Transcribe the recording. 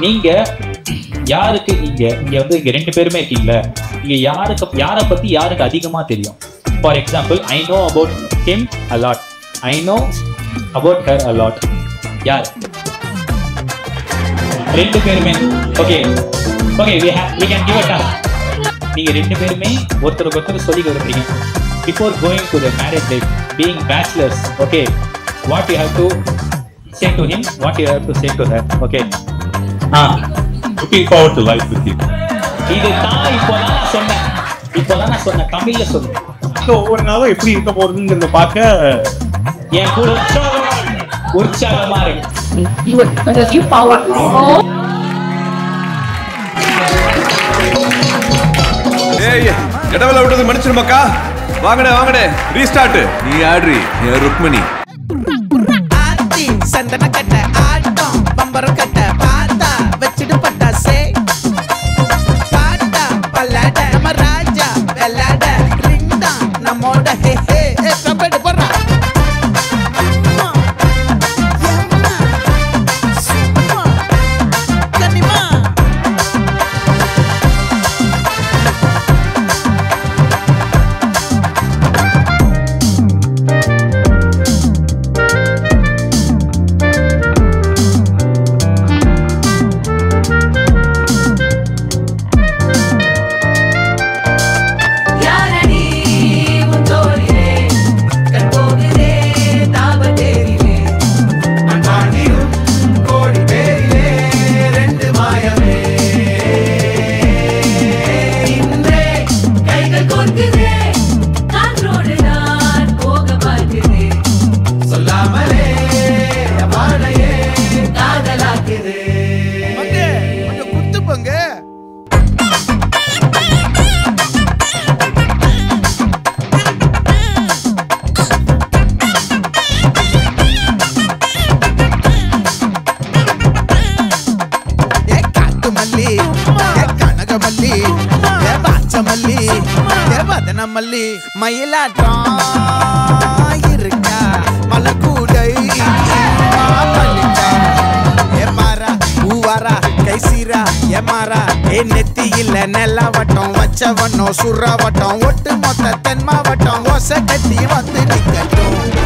நீங்க யாருக்கு இங்க வந்து இங்க 2 பேருமே இருக்கீங்களா, இங்க யாரை பத்தி யாருக்கு அதிகமா தெரியும்? For example, I know about him a lot, I know about her a lot. யார்? 2 பேருமே. Okay okay, we can give a task. நீங்க 2 பேருமே ஒருத்தருக்கு ஒருத்தர் சொல்லி கொடுக்குறீங்க. Before going to the marriage life, being bachelors, okay, what you have to say to him, what you have to say to her, okay? Looking forward to life with you. இதுதான் இப்போதான் நான் சொன்னேன் தமிழ்ல சொன்னேன். ஒவ்வொரு நாளும் எப்படி இருக்க போறதுங்கிறத பார்க்க என் கூட உற்சாகமா இருக்கு. இடவெல்லாம் விட்டது மன்னிச்சிருமாக்கா. வாங்கடே ரீஸ்டார்ட். நீ ஆட்ரி, நீ ருக்மணி. சந்தன கட்ட ஆட்டம் பம்பரம் கட்ட பாத்தா வச்சிடு பட்டாசே பாட்டா பல்லாட நம்ம ராஜா வெள்ளாட ரிங்டா நம்மோட ஹே ஹே கபடி போறா கனிமா மல்லி மயிலாட்டம் இருக்கா மலக்கூடை ஏமாரா பூவாரா கைசீரா ஏமாரா ஏ நெத்தி இல்ல நெல்லா வட்டம் வச்ச வண்ணம் சுறா வட்டம் ஒட்டு மொத்த தென் மாவட்டம் ஓசை கட்டி வந்து நிக்கட்டும்.